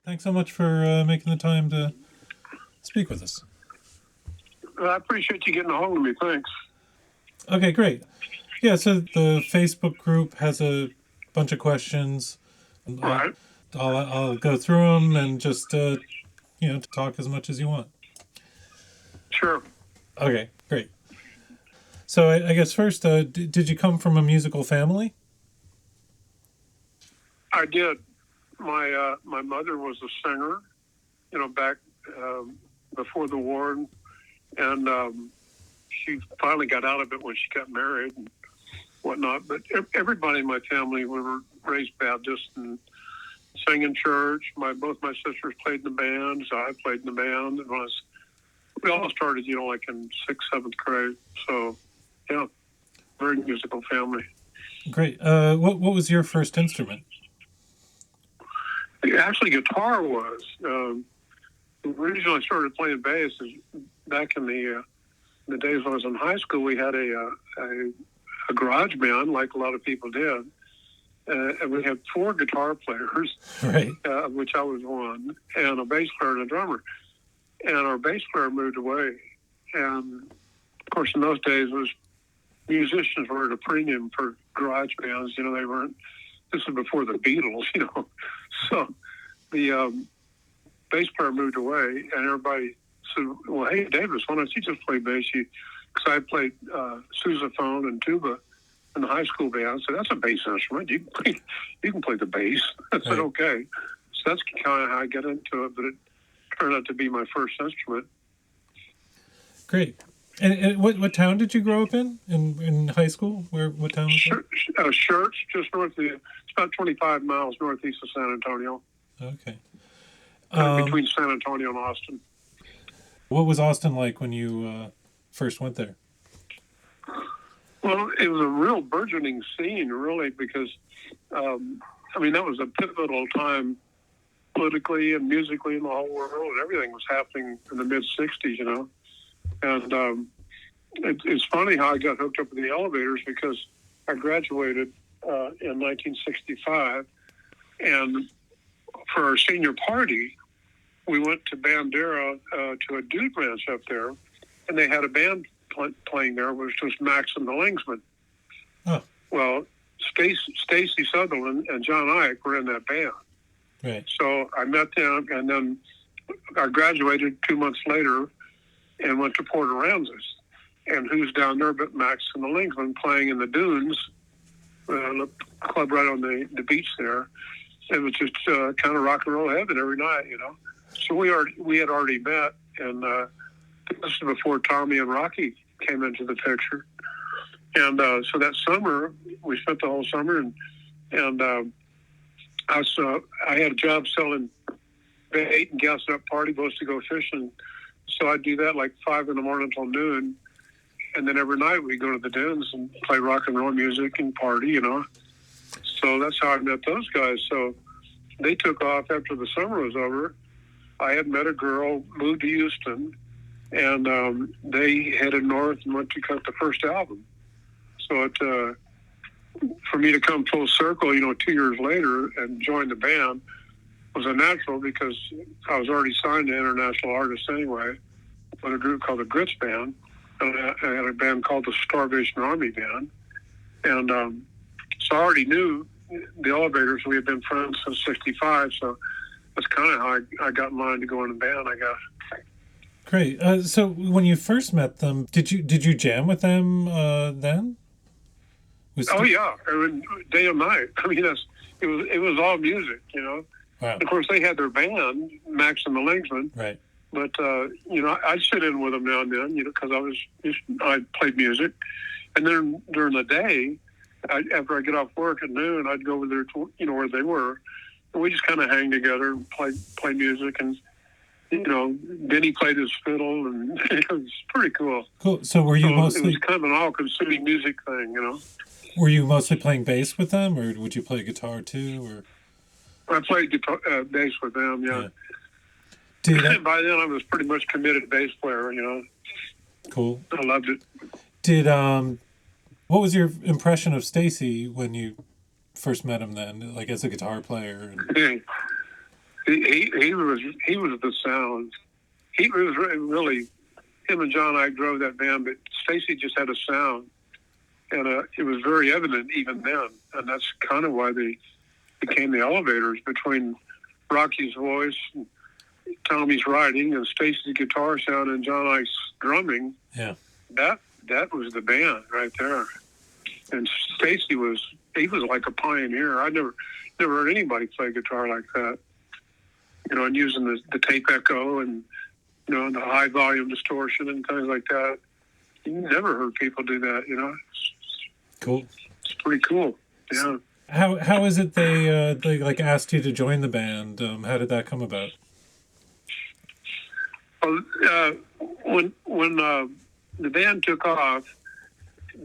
Thanks so much for making the time to speak with us. I appreciate you getting a hold of me. Thanks. Okay, great. Yeah, so the Facebook group has a bunch of questions. I'll, Right. I'll go through them and just, talk as much as you want. Sure. Okay, great. So I guess first, did you come from a musical family? I did. My mother was a singer, back before the war, and she finally got out of it when she got married and whatnot. But everybody in my family, we were raised Baptist and sang in church. Both my sisters played in the band, so I played in the band. And we all started, like in sixth, seventh grade. So, yeah, very musical family. Great. What was your first instrument? Actually, guitar was. The reason I started playing bass is back in the days when I was in high school, we had a garage band, like a lot of people did. And we had four guitar players, Right. Which I was one, and a bass player and a drummer. And our bass player moved away. And, of course, in those days, musicians were at a premium for garage bands. They weren't, this was before the Beatles, So the bass player moved away, and everybody said, well, hey, Davis, why don't you just play bass? Because I played sousaphone and tuba in the high school band. So that's a bass instrument. You can play the bass. I said, okay. So that's kind of how I got into it, but it turned out to be my first instrument. Great. And what town did you grow up in high school? What town was that? Church, just north of, it's about 25 miles northeast of San Antonio. Okay. Between San Antonio and Austin. What was Austin like when you first went there? Well, it was a real burgeoning scene, really, because, that was a pivotal time politically and musically in the whole world. Everything was happening in the mid-'60s, And it's funny how I got hooked up with the elevators, because I graduated in 1965, and for our senior party, we went to Bandera to a dude ranch up there, and they had a band playing there, which was Max and the Lingsmen. Oh. Well, Stacy Sutherland and John Ike were in that band. Right. So I met them, and then I graduated 2 months later and went to Port Aransas. And who's down there but Max and the Lingsmen playing in the dunes, the club right on the beach there. It was just kind of rock and roll heaven every night, So we had already met, and this is before Tommy and Rocky came into the picture. And so that summer, we spent the whole summer, and I had a job selling bait and gassing up party boats to go fishing. So I'd do that like 5 in the morning until noon. And then every night we'd go to the dunes and play rock and roll music and party, So that's how I met those guys. So they took off after the summer was over. I had met a girl, moved to Houston, and they headed north and went to cut the first album. So for me to come full circle, 2 years later and join the band was a natural, because I was already signed to international artists anyway with a group called the Grits Band. And I had a band called the Starvation Army Band. And so I already knew the Elevators. We had been friends since 65. So that's kind of how I got in line to go in the band, I guess. Great. So when you first met them, did you jam with them then? Yeah, day and night. It was all music, Wow. Of course, they had their band, Max and the Lingsmen. Right. But I'd sit in with them now and then, because I played music, and then during the day, after I get off work at noon, I'd go over there to where they were, and we just kind of hang together and play music, and Benny played his fiddle, and it was pretty cool. Cool. So were you mostly? It was kind of an all-consuming music thing, Were you mostly playing bass with them, or would you play guitar too, or? I played guitar, bass with them, yeah. By then, I was pretty much committed bass player, Cool. I loved it. What was your impression of Stacy when you first met him then, like as a guitar player? He was the sound. He was really him and John. I drove that band, but Stacy just had a sound, and it was very evident even then. And that's kind of why they became the Elevators, between Rocky's voice, and Tommy's writing, and Stacy's guitar sound, and John Ike's drumming. Yeah, that was the band right there. And Stacy was like a pioneer. I never heard anybody play guitar like that. And using the tape echo and the high volume distortion and things like that. You never heard people do that. Cool. It's pretty cool. Yeah. How is it they like asked you to join the band? How did that come about? Well, when the band took off,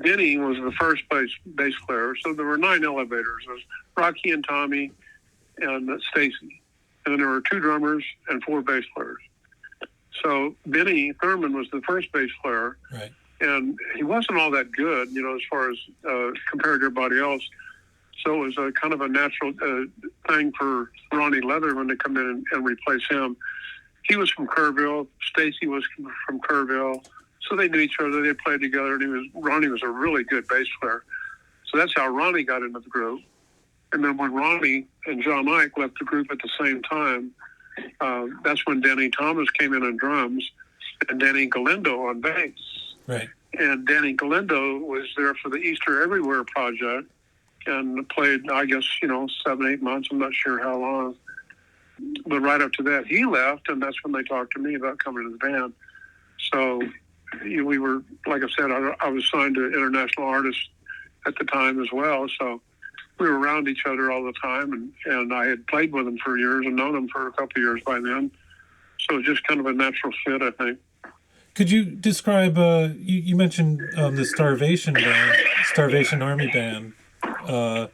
Denny was the first bass player. So there were 9 Elevators. It was Rocky and Tommy and Stacy. And then there were 2 drummers and 4 bass players. So Benny Thurman was the first bass player. Right. And he wasn't all that good, as far as compared to everybody else. So it was a kind of a natural thing for Ronnie Leatherman to come in and replace him. He was from Kerrville. Stacy was from Kerrville. So they knew each other. They played together. And Ronnie was a really good bass player. So that's how Ronnie got into the group. And then when Ronnie and John Ike left the group at the same time, that's when Denny Thomas came in on drums and Danny Galindo on bass. Right. And Danny Galindo was there for the Easter Everywhere project and played, I guess, 7-8 months. I'm not sure how long. But right after that, he left, and that's when they talked to me about coming to the band. So we were, like I said, I was signed to International Artists at the time as well. So we were around each other all the time, and I had played with them for years and known them for a couple of years by then. So it was just kind of a natural fit, I think. Could you describe, you mentioned the Starvation Army Band, and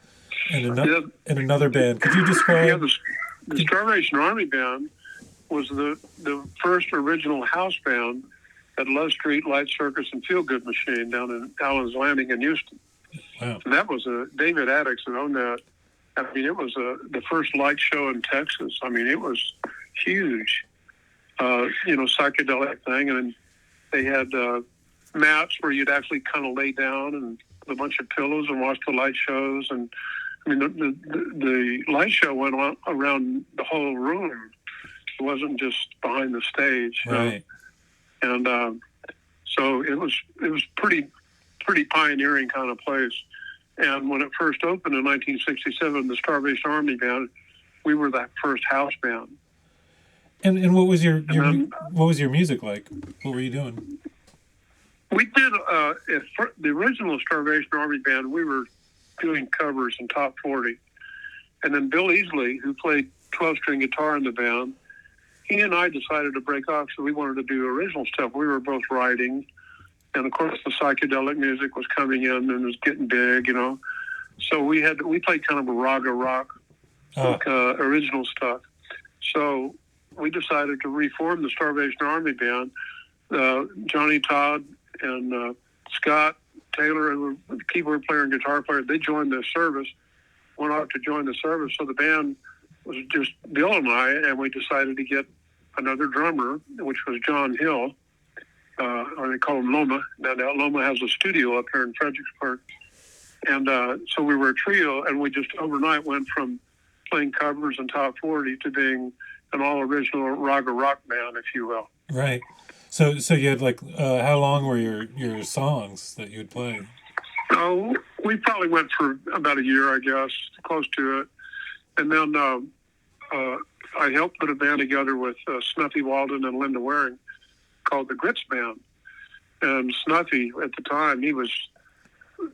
another band. Could you describe... Yeah, the Starvation Army Band was the first original house band at Love Street Light Circus and Feel Good Machine down in Allen's Landing in Houston. Wow. And that was David Addix that owned that. I mean, it was the first light show in Texas. I mean, it was huge, psychedelic thing. And they had mats where you'd actually kind of lay down and with a bunch of pillows and watch the light shows. And I mean, the light show went on around the whole room. It wasn't just behind the stage. Right. And so it was pretty pioneering kind of place. And when it first opened in 1967, the Starvation Army Band, we were that first house band. And what was your what was your music like? What were you doing? We did the original Starvation Army Band. We were doing covers in top 40, and then Bill Easley, who played 12-string guitar in the band, he and I decided to break off, so we wanted to do original stuff. We were both writing, and of course the psychedelic music was coming in and was getting big, So we played kind of a raga rock, original stuff. So we decided to reform the Starvation Army Band. Johnny Todd and Scott Taylor, the keyboard player and guitar player, they joined the service, went off to join the service. So the band was just Bill and I, and we decided to get another drummer, which was John Hill, or they call him Loma. Now Loma has a studio up here in Fredericksburg. And so we were a trio, and we just overnight went from playing covers in top 40 to being an all-original raga rock band, if you will. Right. So you had how long were your songs that you would play? Oh, we probably went for about a year, I guess, close to it. And then I helped put a band together with Snuffy Walden and Linda Waring called the Grits Band. And Snuffy, at the time, he was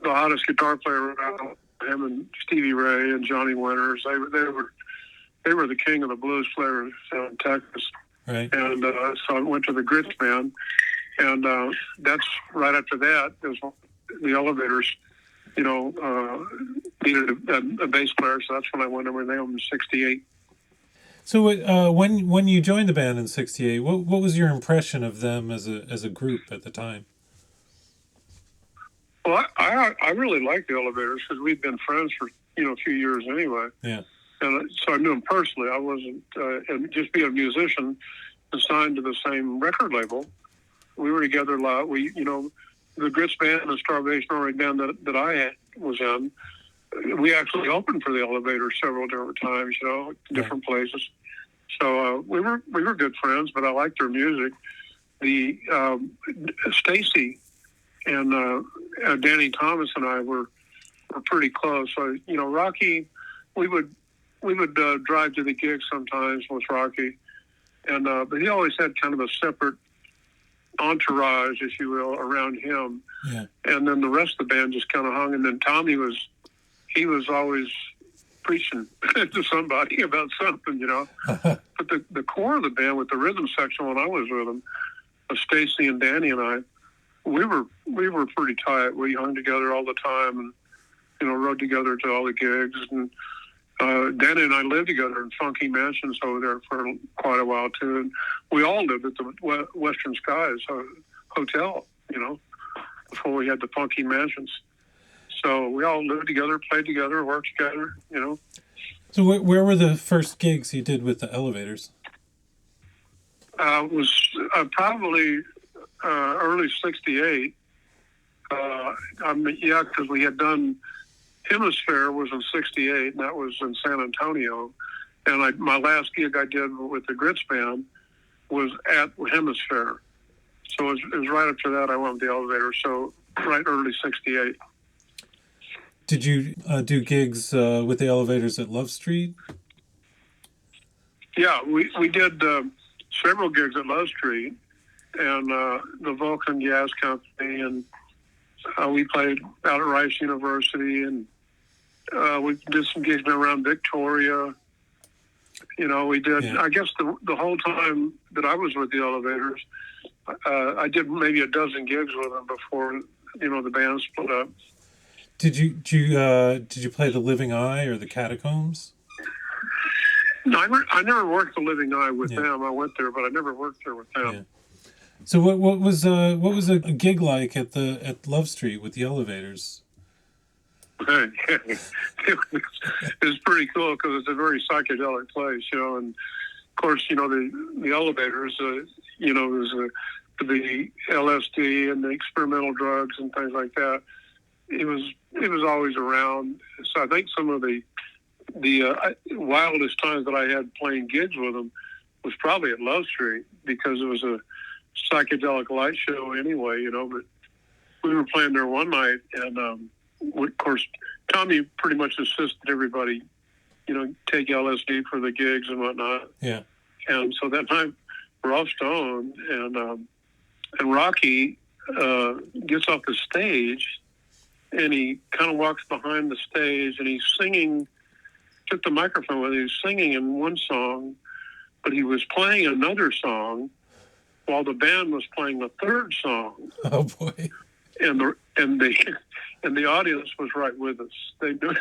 the hottest guitar player around. Him and Stevie Ray and Johnny Winters, they were the king of the blues players in Texas. Right. And so I went to the Grits Band, and that's right after that. There was the Elevators, needed a bass player, so that's when I went over there in '68. So when you joined the band in '68, what was your impression of them as a group at the time? Well, I really liked the Elevators because we'd been friends for a few years anyway. Yeah. And so I knew him personally. I wasn't, and just being a musician and signed to the same record label, we were together a lot. The Grits Band and the Starvation Army band that I was in, we actually opened for the Elevators several different times, different places. So we were good friends, but I liked their music. The Stacy and Danny Thomas and I were pretty close. So Rocky, we would drive to the gigs sometimes with Rocky, and but he always had kind of a separate entourage, if you will, around him. Yeah. And then the rest of the band just kind of hung. And then Tommy was always preaching to somebody about something, But the core of the band with the rhythm section, when I was with them, Stacy and Danny and I, we were pretty tight. We hung together all the time, and rode together to all the gigs. And Danny and I lived together in funky mansions over there for quite a while too. And we all lived at the Western Skies Hotel, before we had the funky mansions. So we all lived together, played together, worked together, So where were the first gigs you did with the Elevators? Was probably early '68. Because we had done Hemisphere was in '68, and that was in San Antonio. And my last gig I did with the Grits Band was at Hemisphere. So it was right after that I went with the Elevators. So right early '68. Did you do gigs with the Elevators at Love Street? Yeah, we did several gigs at Love Street and the Vulcan Gas Company, and we played out at Rice University, and we did some gigs around Victoria. We did. Yeah. I guess the whole time that I was with the Elevators, I did maybe a dozen gigs with them before the band split up. Did you play the Living Eye or the Catacombs? No, I never worked the Living Eye with them. I went there, but I never worked there with them. Yeah. So what was a gig like at Love Street with the Elevators? It was pretty cool because it's a very psychedelic place, and of course, the Elevators, was the LSD and the experimental drugs and things like that. It was always around. So I think some of the wildest times that I had playing gigs with them was probably at Love Street because it was a psychedelic light show anyway, but we were playing there one night, and of course Tommy pretty much assisted everybody, take LSD for the gigs and whatnot. Yeah. And so that night we're all stoned, and Rocky gets off the stage, and he kind of walks behind the stage, and he's singing. Took the microphone with him. He was singing in one song, but he was playing another song while the band was playing the third song. Oh boy! And the audience was right with us. They knew,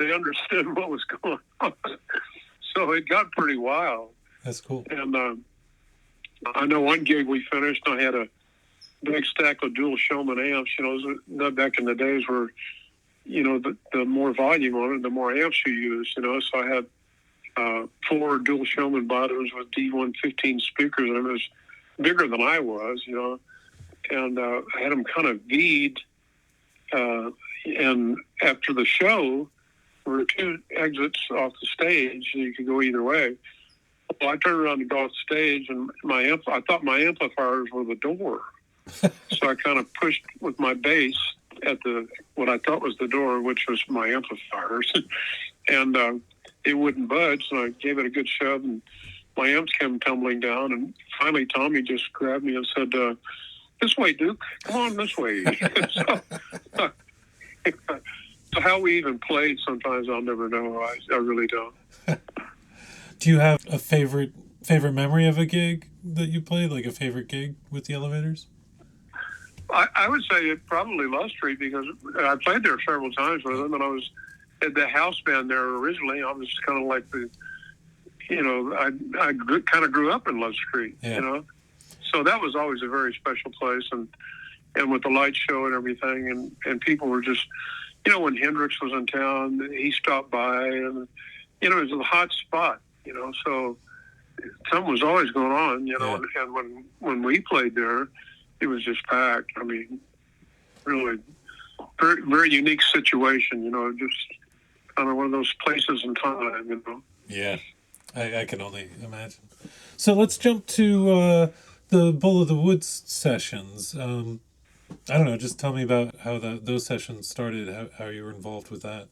they understood what was going on. So it got pretty wild. That's cool. And I know one gig we finished, I had a big stack of dual Showman amps. Back in the days where the more volume on it, the more amps you use, So I had 4 dual Showman bottoms with D115 speakers, and it was bigger than I was, And I had them kind of V'd. And after the show, there were 2 exits off the stage, so you could go either way. Well, I turned around to go off the stage, and I thought my amplifiers were the door. So I kind of pushed with my bass at what I thought was the door, which was my amplifiers, and it wouldn't budge. So I gave it a good shove, and my amps came tumbling down. And finally, Tommy just grabbed me and said, "This way, Duke. Come on, this way." So how we even played, sometimes I'll never know. I really don't. Do you have a favorite memory of a gig that you played, like a favorite gig with the Elevators? I would say it probably Love Street because I played there several times with them, and I was at the house band there originally. I was kind of like I kind of grew up in Love Street, So that was always a very special place, and with the light show and everything, and people were just, when Hendrix was in town, he stopped by, and you know, it was a hot spot, you know, so something was always going on, you know, Yeah. and when we played there, it was just packed. I mean, really very, very unique situation, you know, just kind of one of those places in time, you know. Yeah, I can only imagine. So let's jump to the Bull of the Woods sessions. I don't know, just tell me about how those sessions started, how you were involved with that.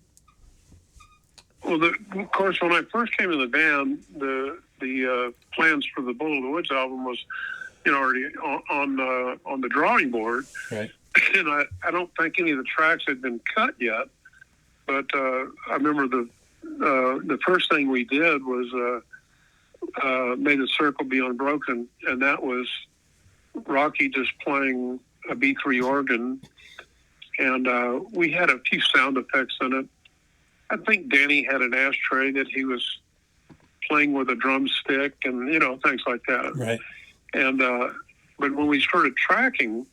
Well, of course, when I first came in the band, the plans for the Bull of the Woods album was, you know, already on the drawing board, Right. and I don't think any of the tracks had been cut yet. But I remember the first thing we did was May the Circle Be Unbroken, and that was Rocky just playing a B3 organ, and we had a few sound effects in it. I think Danny had an ashtray that he was playing with a drumstick, and you know, things like that. Right. And but when we started tracking,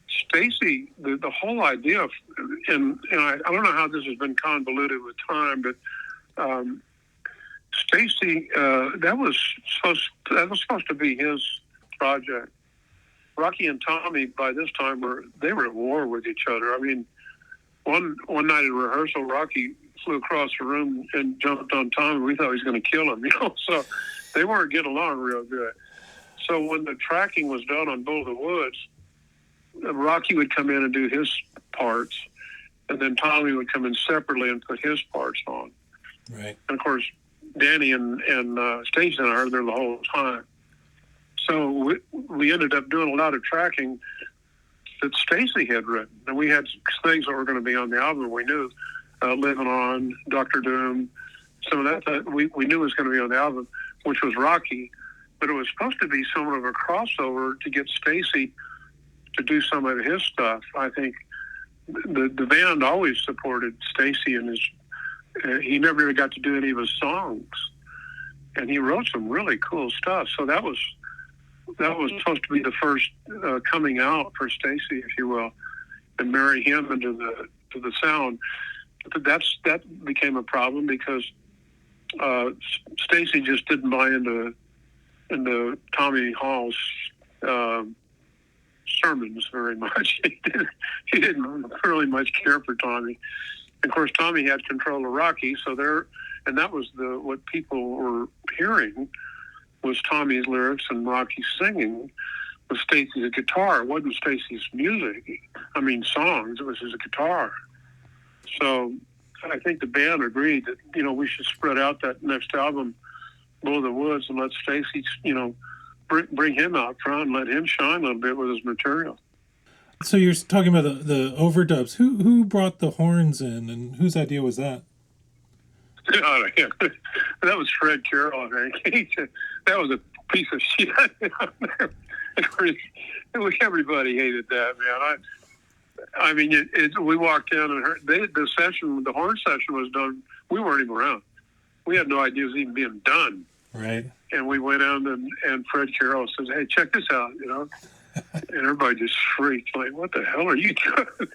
Stacy, the whole idea, and I don't know how this has been convoluted with time, but Stacy, that was supposed to be his project. Rocky and Tommy by this time were at war with each other. I mean, one night in rehearsal, Rocky flew across the room and jumped on Tommy. We thought he was going to kill him, you know. So they weren't getting along real good. So when the tracking was done on Bull of the Woods, Rocky would come in and do his parts, and then Tommy would come in separately and put his parts on. Right. And of course, Danny and Stacey and I were there the whole time. So we ended up doing a lot of tracking that Stacy had written, and we had things that were going to be on the album. We knew "Living On," "Doctor Doom," some of that we knew was going to be on the album, which was Rocky. But it was supposed to be somewhat of a crossover to get Stacy to do some of his stuff. I think the band always supported Stacy and his. He never really got to do any of his songs, and he wrote some really cool stuff. So that was supposed to be the first coming out for Stacy, if you will, and marry him into the sound. But that became a problem because Stacy just didn't buy into Tommy Hall's sermons very much. He didn't really much care for Tommy. Of course, Tommy had control of Rocky, and that was what people were hearing was Tommy's lyrics and Rocky's singing with Stacy's guitar. It wasn't Stacy's music. I mean, songs. It was his guitar. So I think the band agreed that, you know, we should spread out that next album, Bull of the Woods, and let Stacy, you know, bring him out front and let him shine a little bit with his material. So you're talking about the overdubs. Who brought the horns in, and whose idea was that? Oh, yeah. That was Fred Carroll, I think. That was a piece of shit. Everybody hated that, man. I mean, we walked in and heard the horn session was done. We weren't even around. We had no idea it was even being done. Right. And we went out and Fred Carroll says, "Hey, check this out," you know. And everybody just freaked, like, "What the hell are you doing?"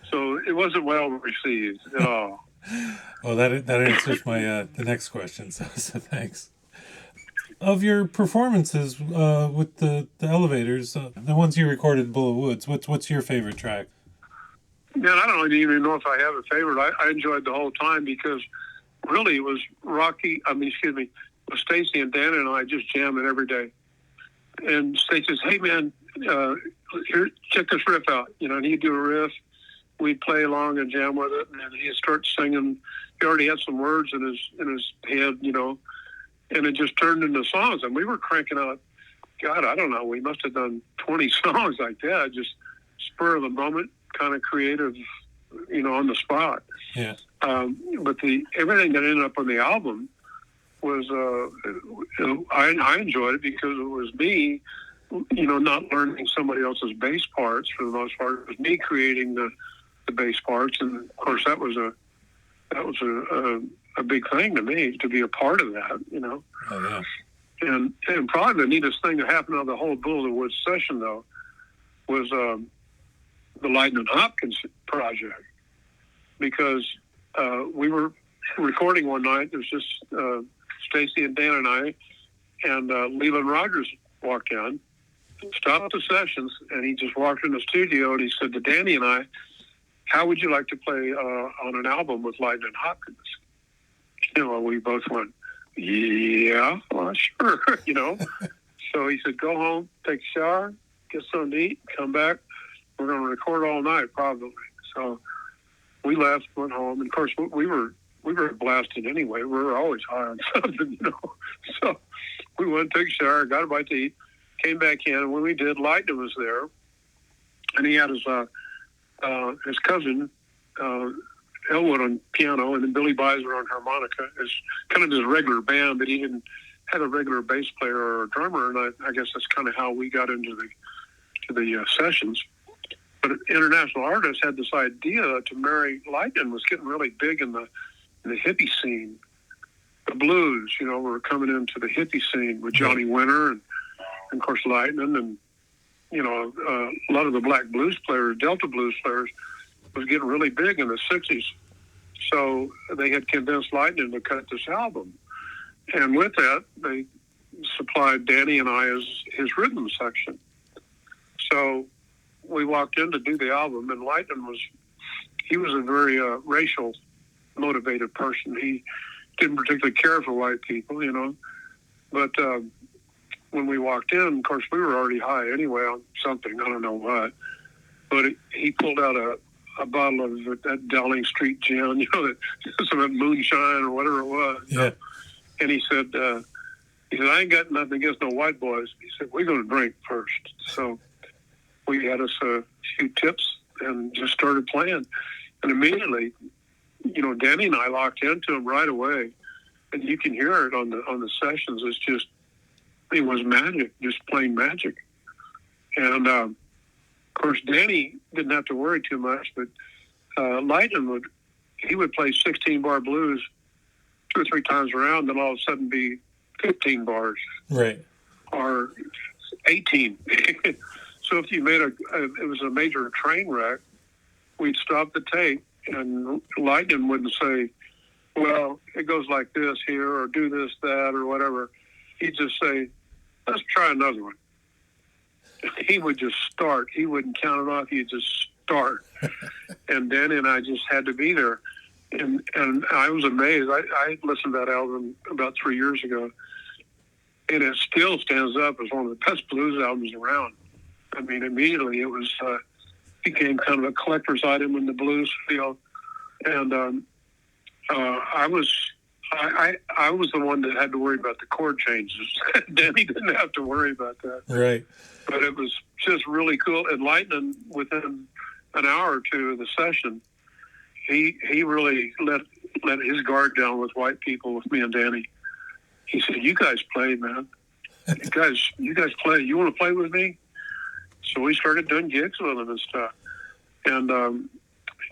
So it wasn't well received at all. Well, that answers my the next question. So thanks. Of your performances with the elevators, the ones you recorded, Bull of Woods, what's your favorite track? Man, I don't even know if I have a favorite. I enjoyed the whole time because really it was with Stacy and Dan and I just jamming every day. And Stacy says, "Hey man, here, check this riff out." You know, and he'd do a riff. We'd play along and jam with it, and he'd start singing. He already had some words in his head, you know, and it just turned into songs. And we were cranking out, God, I don't know, we must have done 20 songs like that, just spur of the moment, kind of creative, you know, on the spot. Yeah. But everything that ended up on the album was, I enjoyed it because it was me, you know, not learning somebody else's bass parts for the most part. It was me creating the bass parts, and of course that was a big thing to me to be a part of that, you know. Oh, yeah. And probably the neatest thing that happened on the whole Bull of the Woods session though was the Lightning Hopkins project, because we were recording one night. There's just Stacy and Dan and I, and Leland Rogers walked in, stopped the sessions, and he just walked in the studio and he said to Danny and I, "How would you like to play on an album with Lightning Hopkins?" We both went, "Yeah, well, sure," So he said, "Go home, take a shower, get something to eat, come back. We're going to record all night, probably." So we left, went home, and of course we were blasted anyway. We were always high on something, So we went, took a shower, got a bite to eat, came back in, and when we did, Lightning was there, and he had his cousin Elwood on piano, and then Billy Beiser on harmonica. It's kind of his regular band, but he didn't have a regular bass player or a drummer, and I guess that's kind of how we got into the sessions. But International Artists had this idea to marry Lightning. Was getting really big in the hippie scene. The blues, were coming into the hippie scene with Johnny Winter and of course Lightning, and a lot of the black blues players, Delta blues players, was getting really big in the 60s. So they had convinced Lightning to cut this album. And with that, they supplied Danny and I as his rhythm section. So we walked in to do the album, and Lightning was a very racial motivated person. He didn't particularly care for white people, But when we walked in, of course, we were already high anyway on something, I don't know what. But he pulled out a bottle of that Dowling Street gin, some of that moonshine or whatever it was. Yeah. And he said, "I ain't got nothing against no white boys." He said, "We're going to drink first." So we had us a few tips and just started playing. And immediately, Danny and I locked into him right away. And you can hear it on the sessions. It was magic, just plain magic. And, of course, Danny didn't have to worry too much, but Lightning would play 16-bar blues 2 or 3 times around, then all of a sudden be 15 bars. Right. Or 18. So if you made it was a major train wreck, we'd stop the tape, and Lightning wouldn't say, "Well, it goes like this here," or "do this, that," or whatever. He'd just say, "Let's try another one." He would just start. He wouldn't count it off. He'd just start. And Danny and I just had to be there. And I was amazed. I listened to that album about 3 years ago, and it still stands up as one of the best blues albums around. I mean, immediately it was became kind of a collector's item in the blues field. And I was the one that had to worry about the chord changes. Danny didn't have to worry about that. Right. But it was just really cool. And Lightning, within an hour or two of the session, he really let his guard down with white people, with me and Danny. He said, "You guys play, man. You guys play. You want to play with me?" So we started doing gigs with him and stuff. And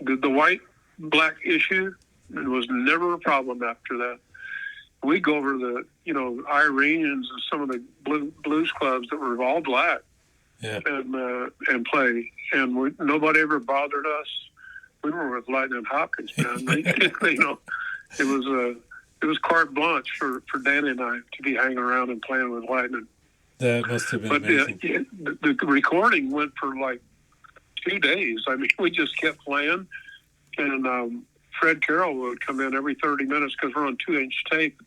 the white-black issue, it was never a problem after that. We'd go over the, Irene's and some of the blues clubs that were all black, yeah, and play. And nobody ever bothered us. We were with Lightning Hopkins, man. It was carte blanche for Danny and I to be hanging around and playing with Lightning. That must have been amazing. The recording went for like 2 days. I mean, we just kept playing, and Fred Carroll would come in every 30 minutes because we're on 2-inch tape,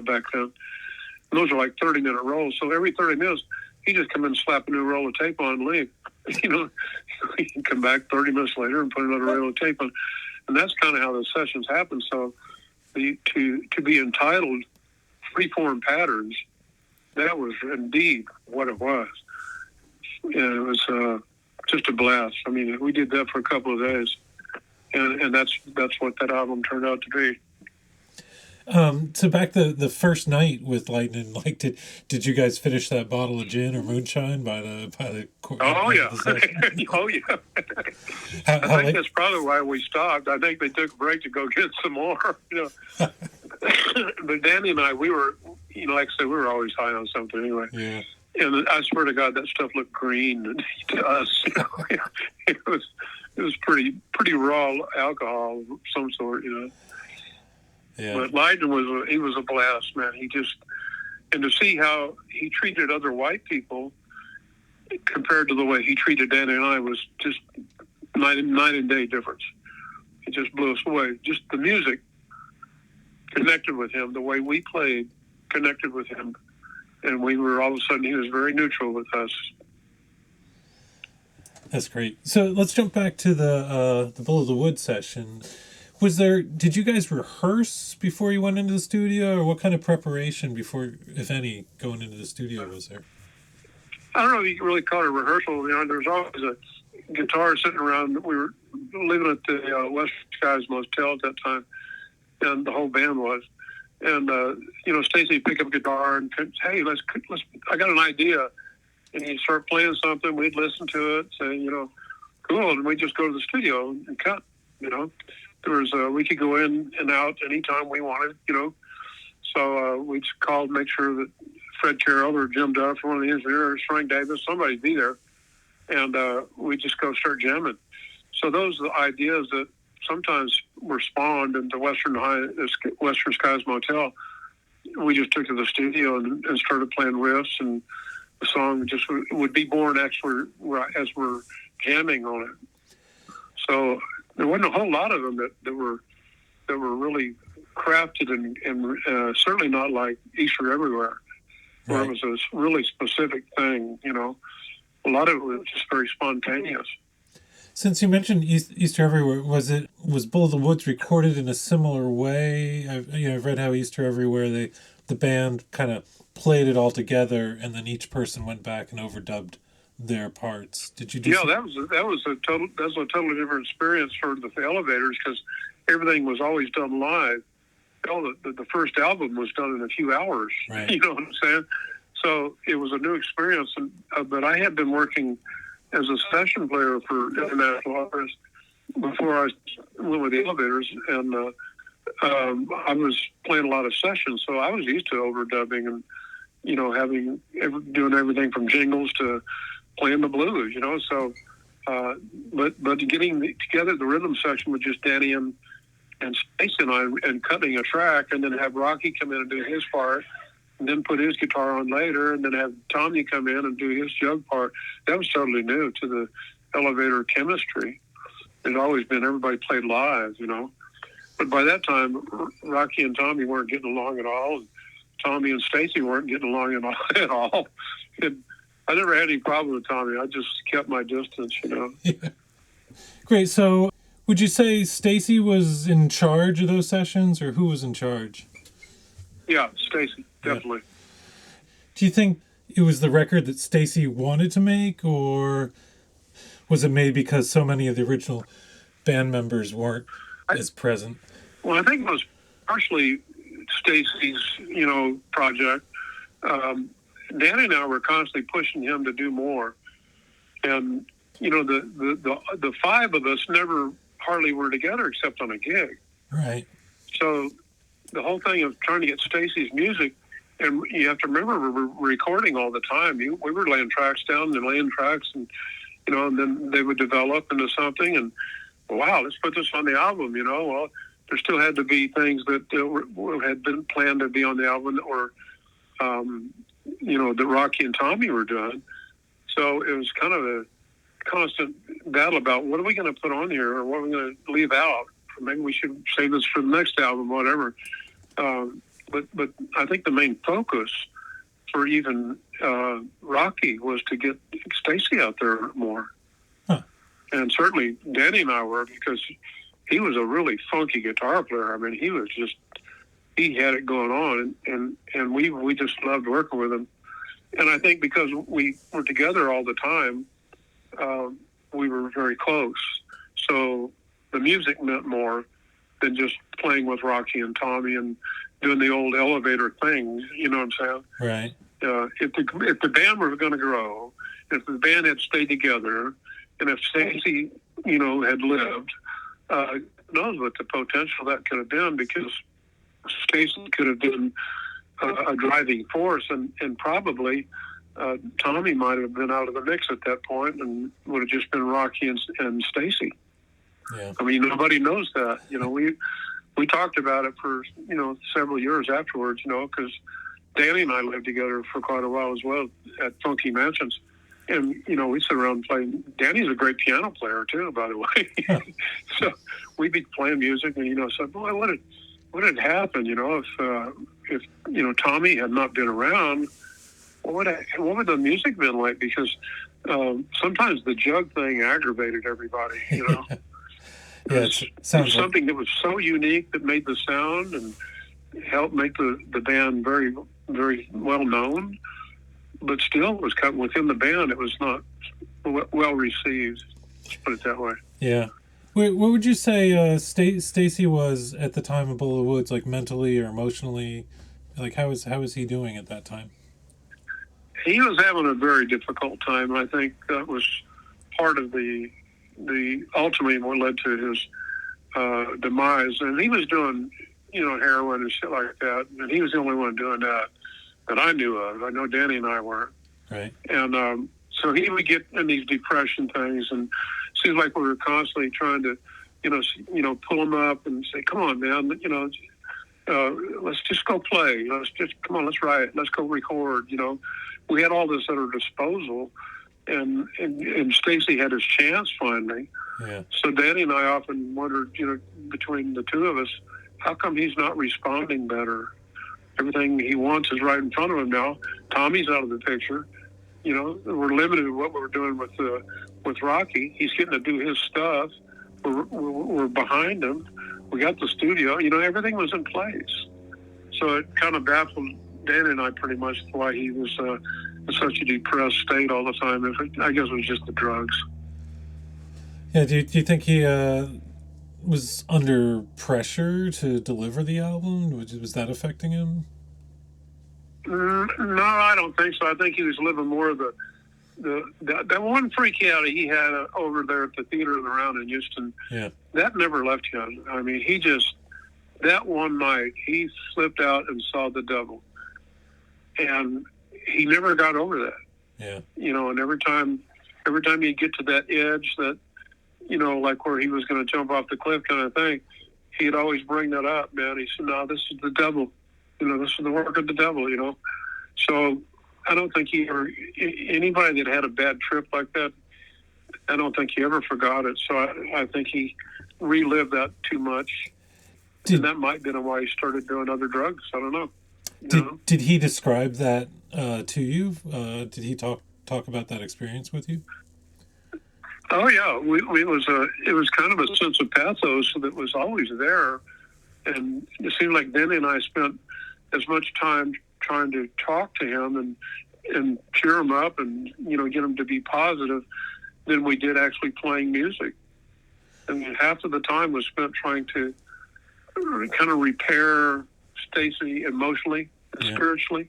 back then. And those are like 30-minute rolls. So every 30 minutes, he'd just come in and slap a new roll of tape on and leave. He'd come back 30 minutes later and put another roll of tape on. And that's kind of how the sessions happen. So to be entitled Freeform Patterns, that was indeed what it was. And it was just a blast. I mean, we did that for a couple of days. And that's what that album turned out to be. So back the first night with Lightning, like did you guys finish that bottle of gin or moonshine by the Oh yeah, oh yeah. I think that's probably why we stopped. I think they took a break to go get some more. But Danny and I, we were, like I said, we were always high on something anyway. Yeah. And I swear to God, that stuff looked green to us. It was pretty raw alcohol of some sort, Yeah. But Lydon was a blast, man. And to see how he treated other white people compared to the way he treated Danny and I was just night and day difference. It just blew us away. Just the music connected with him, the way we played connected with him, and we were all of a sudden he was very neutral with us. That's great. So let's jump back to the Bull of the Wood session. Did you guys rehearse before you went into the studio, or what kind of preparation before, if any, going into the studio was there? I don't know if you can really call it a rehearsal. There was always a guitar sitting around. We were living at the Western Skies Motel at that time, and the whole band was. And Stacy pick up a guitar and hey, let's. I got an idea, and he'd start playing something. We'd listen to it, say, cool, and we'd just go to the studio and cut. There was we could go in and out anytime we wanted. So we just called, make sure that Fred Carroll or Jim Duff, one of the engineers, Frank Davis, somebody'd be there, and we just go start jamming. So those are the ideas that sometimes were spawned into Western Skies Motel. We just took to the studio and started playing riffs, and the song just would be born actually as we're jamming on it. So there wasn't a whole lot of them that were really crafted and certainly not like Easter Everywhere, where it was a really specific thing. A lot of it was just very spontaneous. Since you mentioned Easter Everywhere, was Bull of the Woods recorded in a similar way? I've read how Easter Everywhere the band kind of played it all together, and then each person went back and overdubbed their parts. Did you do? Yeah, that was a totally different experience for the Elevators, because everything was always done live. The first album was done in a few hours. Right. You know what I'm saying? So it was a new experience, but I had been working as a session player for international artists before I went with the Elevators, and I was playing a lot of sessions, so I was used to overdubbing and doing everything from jingles to playing the blues. So but getting together the rhythm section with just Danny and Stacey and I, and cutting a track, and then have Rocky come in and do his part, and then put his guitar on later, and then have Tommy come in and do his jug part. That was totally new to the Elevator chemistry. It's always been everybody played live, But by that time, Rocky and Tommy weren't getting along at all, and Tommy and Stacey weren't getting along at all. And I never had any problem with Tommy. I just kept my distance, Yeah. Great. So would you say Stacey was in charge of those sessions, or who was in charge? Yeah, Stacey, definitely. Do you think it was the record that Stacey wanted to make, or was it made because so many of the original band members weren't as present? Well, I think it was partially Stacey's, project. Danny and I were constantly pushing him to do more, and the five of us never hardly were together except on a gig. Right. So the whole thing of trying to get Stacey's music, and you have to remember we were recording all the time. We were laying tracks down and laying tracks, and and then they would develop into something. And wow, let's put this on the album. Well, there still had to be things that had been planned to be on the album, or that Rocky and Tommy were doing. So it was kind of a constant battle about what are we going to put on here, or what are we going to leave out. Maybe we should save this for the next album, whatever. But I think the main focus for even Rocky was to get Stacey out there more. Huh. And certainly Danny and I were, because he was a really funky guitar player. I mean, he had it going on, and we just loved working with him. And I think because we were together all the time, we were very close. So the music meant more than just playing with Rocky and Tommy and doing the old Elevator thing. You know what I'm saying? Right. If the band were going to grow, if the band had stayed together, and if Stacey, had lived, knows what the potential that could have been, because Stacey could have been a driving force, and probably Tommy might have been out of the mix at that point, and would have just been Rocky and Stacey. Yeah. I mean, nobody knows that. we talked about it for, several years afterwards, because Danny and I lived together for quite a while as well at Funky Mansions. And, we sit around playing. Danny's a great piano player, too, by the way. So we'd be playing music and, said, boy, what had happened, if Tommy had not been around, what would the music been like? Because sometimes the jug thing aggravated everybody, Yeah, it sounds something that was so unique that made the sound and helped make the band very, very well known, but still was cut within the band. It was not well received. Let's put it that way. Yeah. What would you say Stacy was at the time of Bull of the Woods, like mentally or emotionally? Like how was he doing at that time? He was having a very difficult time. I think that was part of the ultimately what led to his demise. And he was doing, heroin and shit like that. And he was the only one doing that I knew of. I know Danny and I weren't. Right. And so he would get in these depression things, and it seems like we were constantly trying to, pull him up and say, "Come on, man, let's just go play. Come on, let's write. Let's go record." We had all this at our disposal, and Stacy had his chance finally. Yeah. So Danny and I often wondered, between the two of us, how come he's not responding better? Everything he wants is right in front of him now. Tommy's out of the picture. We're limited to what we're doing with Rocky. He's getting to do his stuff. We're behind him. We got the studio. Everything was in place. So it kind of baffled Dan and I pretty much why he was in such a depressed state all the time. I guess it was just the drugs. Yeah. Do you think he was under pressure to deliver the album? Was that affecting him? No, I don't think so. I think he was living more of that one freak out he had over there at the theater and around in Houston. Yeah. That never left him. I mean, that one night, he slipped out and saw the devil. And he never got over that. Yeah. And every time he'd get to that edge that, like where he was going to jump off the cliff kind of thing, he'd always bring that up, man. He said, no, this is the devil. This is the work of the devil, So I don't think anybody that had a bad trip like that, I don't think he ever forgot it. So I think he relived that too much. And that might have been why he started doing other drugs. I don't know. Did he describe that to you? Did he talk about that experience with you? Oh yeah, it was kind of a sense of pathos that was always there, and it seemed like Danny and I spent as much time trying to talk to him and cheer him up and get him to be positive than we did actually playing music. I mean, half of the time was spent trying to kind of repair Stacy emotionally and spiritually.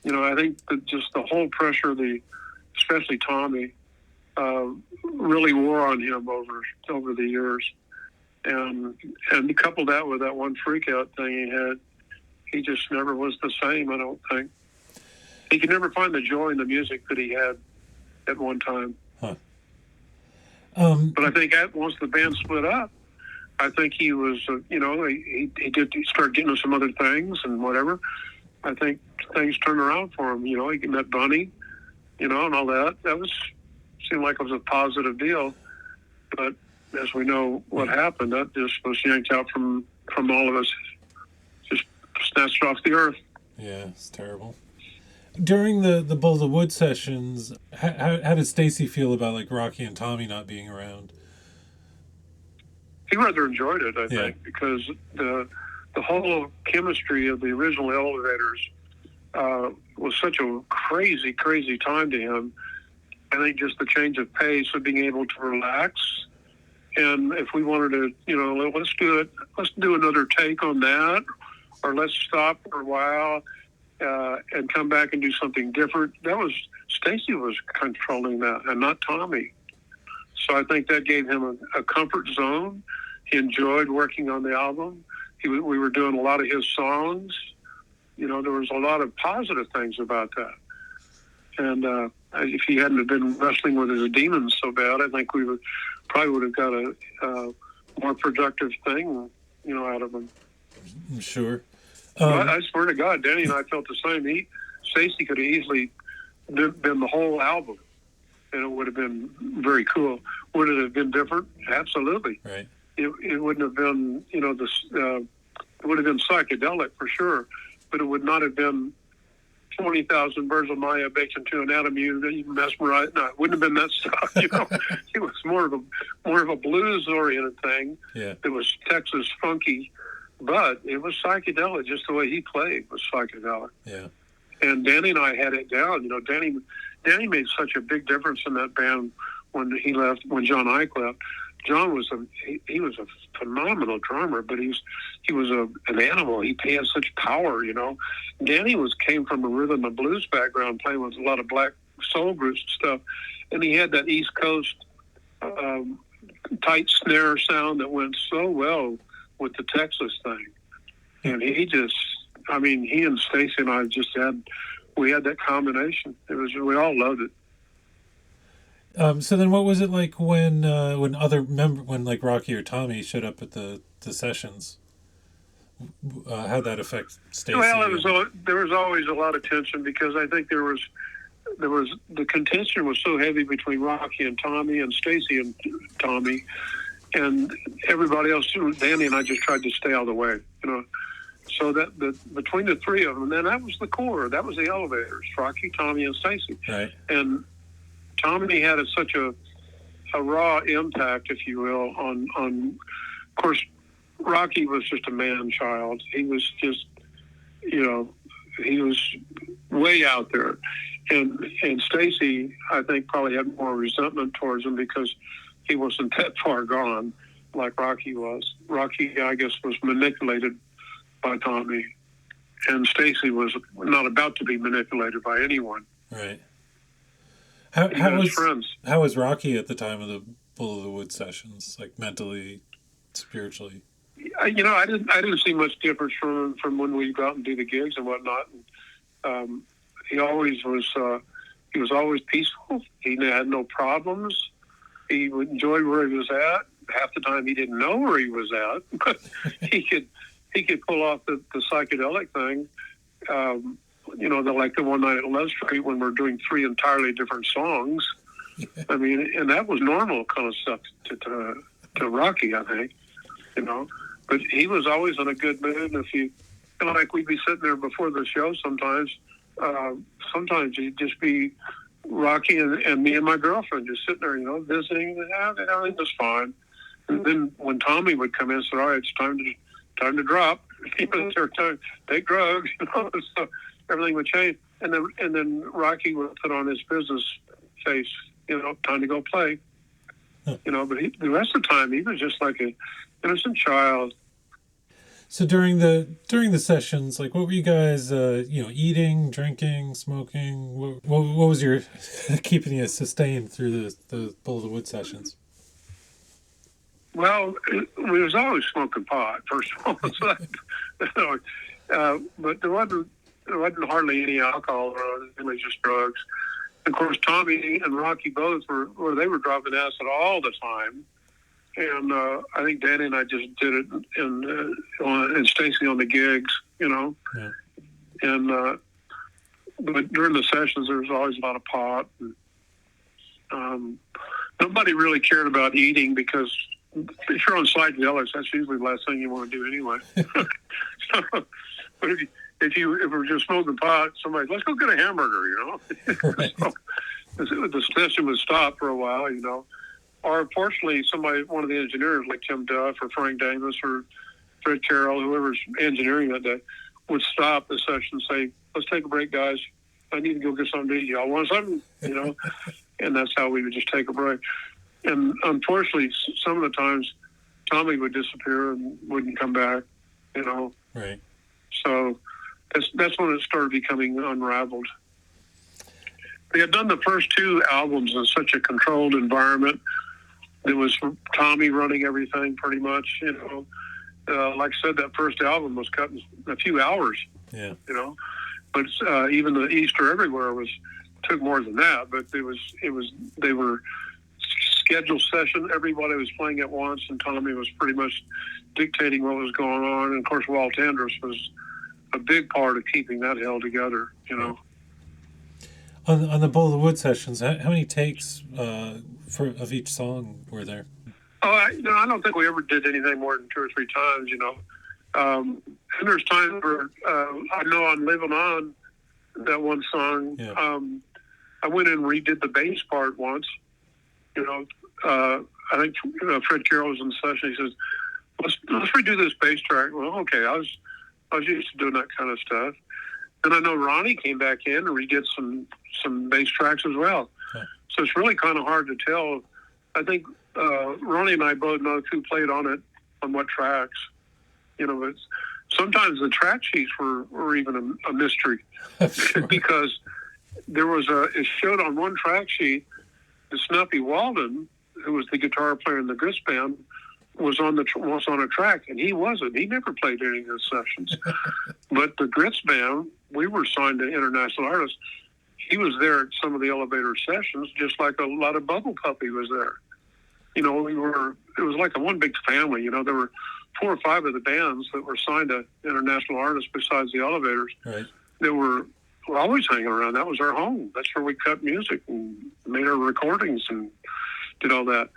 I think that just the whole pressure, especially Tommy, really wore on him over the years, and couple that with that one freak out thing he had, he just never was the same. I don't think he could never find the joy in the music that he had at one time. Huh. But I think once the band split up, I think he was, he did start getting into some other things and whatever. I think things turned around for him. He met Bunny, and all that. That seemed like it was a positive deal. But as we know what happened, that just was yanked out from all of us, just snatched off the earth. Yeah, it's terrible. During the Bull of the Wood sessions, how did Stacy feel about like Rocky and Tommy not being around? He rather enjoyed it, I think, because the whole chemistry of the original Elevators was such a crazy, crazy time to him. I think just the change of pace of being able to relax. And if we wanted to, let's do another take on that, or let's stop for a while and come back and do something different. Stacy was controlling that, and not Tommy. So I think that gave him a comfort zone. He enjoyed working on the album. We were doing a lot of his songs. There was a lot of positive things about that. And if he hadn't have been wrestling with his demons so bad, I think we probably would have got a more productive thing out of him. I'm sure. But I swear to God, Danny and I felt the same. Stacy could have easily been the whole album, and it would have been very cool. Would it have been different? Absolutely. Right. It wouldn't have been, this. It would have been psychedelic for sure, but it would not have been 20,000 birds of Maya baked into an atom you mesmerized. No, it wouldn't have been that stuff. It was more of a blues oriented thing. Yeah. It was Texas funky, but it was psychedelic. Just the way he played was psychedelic. Yeah. And Danny and I had it down. Danny made such a big difference in that band when he left. When John Ike left, John was he was a phenomenal drummer, but he was an animal. He had such power. Danny came from a rhythm and blues background, playing with a lot of black soul groups and stuff, and he had that East Coast tight snare sound that went so well with the Texas thing. And he and Stacy and I we had that combination. We all loved it. So then, what was it like when like Rocky or Tommy showed up at the sessions? How'd that affect Stacy? Well, there was always a lot of tension because I think there was the contention was so heavy between Rocky and Tommy and Stacy and Tommy, and everybody else. Danny and I just tried to stay out of the way, So that between the three of them, then that was the core. That was the elevators: Rocky, Tommy, and Stacy. Right. And Tommy had such a raw impact, if you will, on. Of course, Rocky was just a man child. He was just, he was way out there, and Stacy, I think, probably had more resentment towards him because he wasn't that far gone like Rocky was. Rocky, I guess, was manipulated by Tommy, and Stacy was not about to be manipulated by anyone. Right. How was Rocky at the time of the Bull of the Woods sessions, like mentally, spiritually? I didn't see much difference from when we go out and do the gigs and whatnot. He always was. He was always peaceful. He had no problems. He enjoyed where he was at. Half the time, he didn't know where he was at, but he could pull off the psychedelic thing. Like the one night at Love Street when we're doing 3 entirely different songs. Yeah. I mean, and that was normal kind of stuff to Rocky, I think, But he was always in a good mood, and if we'd be sitting there before the show sometimes he'd just be Rocky and me and my girlfriend just sitting there, visiting, and everything was fine. And then when Tommy would come in and say, all right, it's time to drop, time take drugs, so everything would change. And then Rocky would put on his business face, time to go play. But the rest of the time he was just like an innocent child. So during the sessions, like what were you guys, eating, drinking, smoking? What was your keeping you sustained through the Bull of the Wood sessions? Well, we was always smoking pot, first of all. But there wasn't hardly any alcohol around. It was just drugs. Of course, Tommy and Rocky both they were dropping acid all the time. And I think Danny and I just did it, and Stacy on the gigs, Yeah. And but during the sessions, there was always a lot of pot. And, nobody really cared about eating because if you're on psychedelics, that's usually the last thing you want to do anyway. But if we're just smoking pot, somebody, let's go get a hamburger, Right. So the session would stop for a while, Or unfortunately, one of the engineers like Tim Duff or Frank Davis or Fred Carroll, whoever's engineering that day, would stop the session and say, let's take a break, guys. I need to go get something to eat. Y'all want something? And that's how we would just take a break. And unfortunately, some of the times, Tommy would disappear and wouldn't come back, Right. So that's when it started becoming unraveled. They had done the first 2 albums in such a controlled environment. It was Tommy running everything pretty much, Like I said, that first album was cut in a few hours. Yeah. But even the Easter Everywhere took more than that. But they were scheduled session. Everybody was playing at once, and Tommy was pretty much dictating what was going on. And of course, Walt Anders was a big part of keeping that held together. You know. On the Bowl of the Wood sessions, how many takes of each song were there? Oh, I don't think we ever did anything more than 2 or 3 times. You know, and there's times where I know on "Living On," that one song. Yeah. I went in and redid the bass part once. You know, I think Fred Carroll was in the session. He says, "Let's redo this bass track." Well, okay, I was used to doing that kind of stuff. And I know Ronnie came back in and redid some bass tracks as well. Huh. So it's really kind of hard to tell. I think Ronnie and I both know who played on it, on what tracks. You know, it's sometimes the track sheets were even a mystery because there was it showed on one track sheet that Snuffy Walden, who was the guitar player in the Grits band, was on a track, and he wasn't. He never played any of the sessions. But the Grits band, we were signed to international artists. He was there at some of the Elevator sessions, just like a lot of Bubble Puppy was there. You know, it was like a one big family. You know, there were 4 or 5 of the bands that were signed to international artists besides the Elevators. Right. That were always hanging around. That was our home. That's where we cut music and made our recordings and did all that.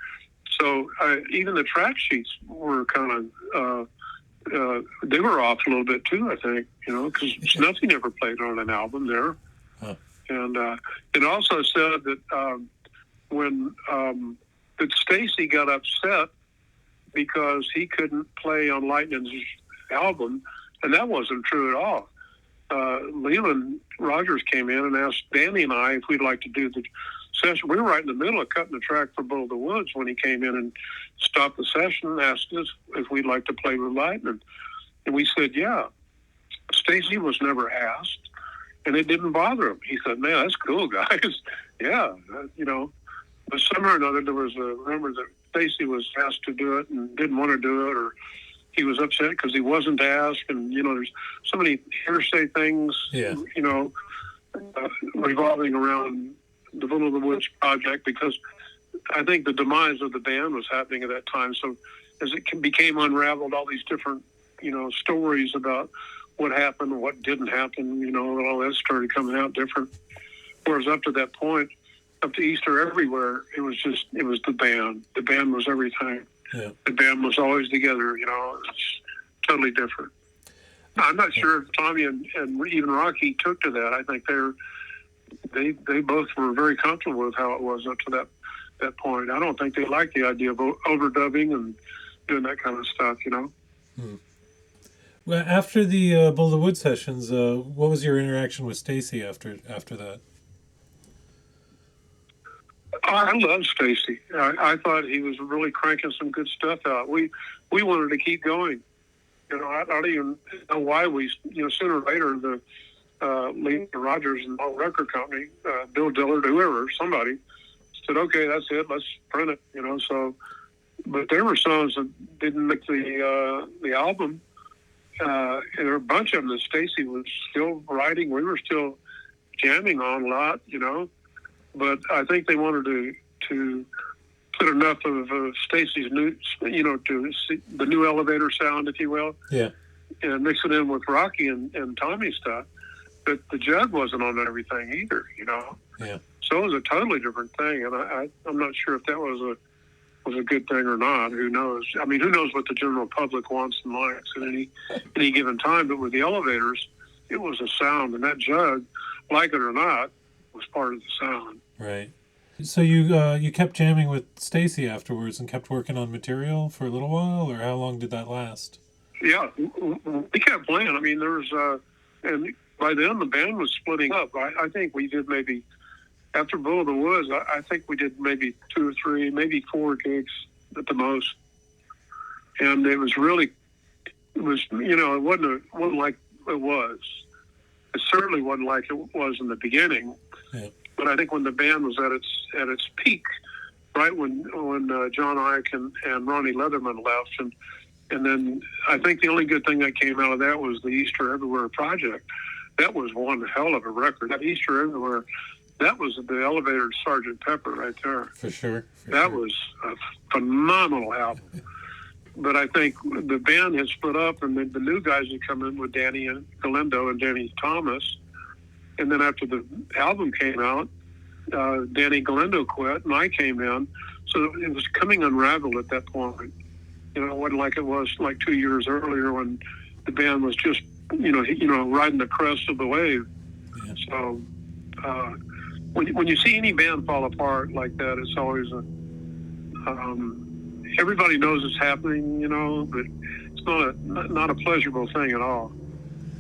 So even the track sheets were kind of, they were off a little bit too, I think, you know, because Snuffy never played on an album there. Huh. And it also said that when that Stacy got upset because he couldn't play on Lightning's album, and that wasn't true at all. Leland Rogers came in and asked Danny and I if we'd like to do the session. We were right in the middle of cutting the track for Bull of the Woods when he came in and stopped the session and asked us if we'd like to play with Lightning. And we said, yeah. Stacy was never asked, and it didn't bother him. He said, man, that's cool, guys. Yeah, you know. But somehow or another, there was a rumor that Stacy was asked to do it and didn't want to do it, or he was upset because he wasn't asked. And, you know, there's so many hearsay things, you know, revolving around the Bull of the Woods project, because I think the demise of the band was happening at that time. So as it became unraveled, all these different, you know, stories about what happened, what didn't happen, you know, all that started coming out different. Whereas up to that point, up to Easter everywhere, it was the band. The band was everything. Yeah. The band was always together, you know. It's totally different. I'm not sure if Tommy and even Rocky took to that. I think they both were very comfortable with how it was up to that point. I don't think they liked the idea of overdubbing and doing that kind of stuff, you know. Well, after the Bull of the Wood sessions, what was your interaction with Stacy after that? I love Stacy. I thought he was really cranking some good stuff out. We wanted to keep going. You know, I don't even know why we. You know, sooner or later, the Lee Rogers and the record company, Bill Dillard, whoever, somebody said, "Okay, that's it. Let's print it." You know, so. But there were songs that didn't make the album. And there were a bunch of them that Stacy was still writing. We were still jamming on a lot, you know. But I think they wanted to put enough of Stacy's new, you know, to see the new Elevator sound, if you will. Yeah. And mix it in with Rocky and Tommy's stuff. But the Jug wasn't on everything either, you know. Yeah. So it was a totally different thing, and I'm not sure if that was a good thing or not. Who knows? I mean, who knows what the general public wants and likes at any given time? But with the Elevators, it was a sound, and that Jug, like it or not, was part of the sound. Right. So you kept jamming with Stacy afterwards and kept working on material for a little while, or how long did that last? Yeah, we kept playing. I mean, there was, and by then the band was splitting up. I think we did maybe, after Bull of the Woods, I think we did maybe 2 or 3, maybe 4 gigs at the most. And it was, you know, it wasn't like it was. It certainly wasn't like it was in the beginning. Yeah. But I think when the band was at its peak, right when John Ike and Ronnie Leatherman left, and then I think the only good thing that came out of that was the Easter Everywhere project. That was one hell of a record. That Easter Everywhere that was the elevator Sergeant Pepper right there. For sure. That was a phenomenal album. But I think the band had split up, and then the new guys had come in with Danny and Galindo and Danny Thomas. And then after the album came out, Danny Galindo quit, and I came in. So it was coming unraveled at that point. You know, it wasn't like it was like 2 years earlier when the band was just, riding the crest of the wave. Yeah. So when you see any band fall apart like that, it's always everybody knows it's happening, but it's not a pleasurable thing at all.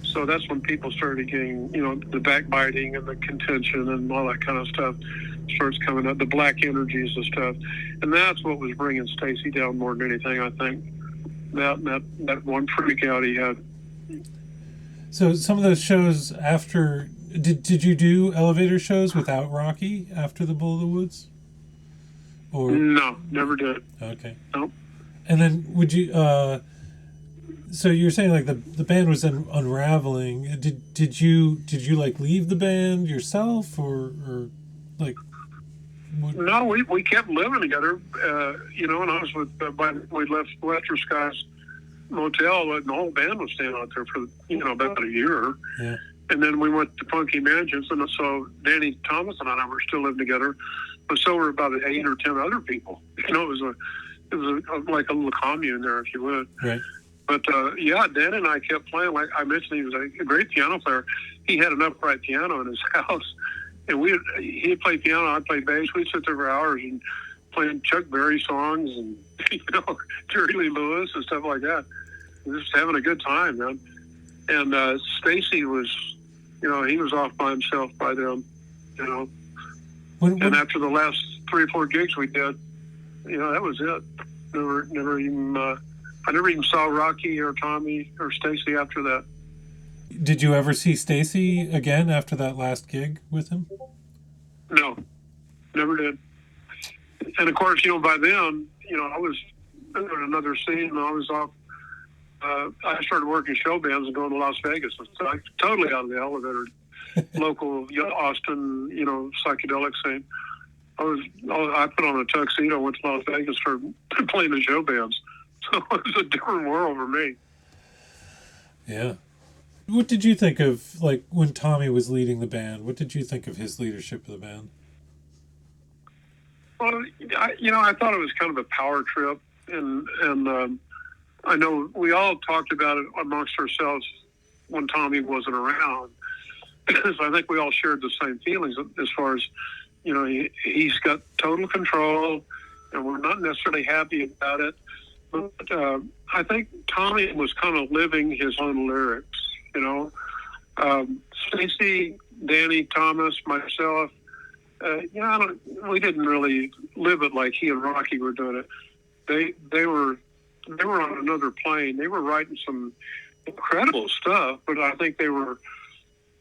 So that's when people started getting, the backbiting and the contention and all that kind of stuff starts coming up, the black energies and stuff. And that's what was bringing Stacy down more than anything, I think. That one freak out he had. So some of those shows after, did you do elevator shows without Rocky after the Bull of the Woods? Or no, never did. Okay. Nope. And then would you? So you're saying like the band was unraveling. Did you like leave the band yourself or like? What? No, we kept living together. And I was with. We left Western Skies Motel, and the whole band was staying out there for about a year. Yeah. And then we went to Funky Mansions, and so Danny Thomas and I were still living together. But so were about 8 or 10 other people. It was like a little commune there, if you would. Right. But Dan and I kept playing. Like I mentioned, he was a great piano player. He had an upright piano in his house, and he'd play piano, I'd play bass. We'd sit there for hours and playing Chuck Berry songs and Jerry Lee Lewis and stuff like that. Just having a good time, man. And Stacy was, he was off by himself by then, And after the last 3 or 4 gigs we did, that was it. Never even. I never even saw Rocky or Tommy or Stacy after that. Did you ever see Stacy again after that last gig with him? No, never did. And of course, by then, I was in another scene. And I was off. I started working show bands and going to Las Vegas. So I totally out of the elevator. Local Austin, psychedelic scene. I put on a tuxedo, went to Las Vegas, started playing the show bands. So it was a different world for me. Yeah. What did you think of, like, when Tommy was leading the band? What did you think of his leadership of the band? Well, I thought it was kind of a power trip, and I know we all talked about it amongst ourselves when Tommy wasn't around. So I think we all shared the same feelings as far as, he's got total control, and we're not necessarily happy about it. But I think Tommy was kind of living his own lyrics, Stacy, Danny, Thomas, myself, we didn't really live it like he and Rocky were doing it. They were on another plane. They were writing some incredible stuff, but I think they were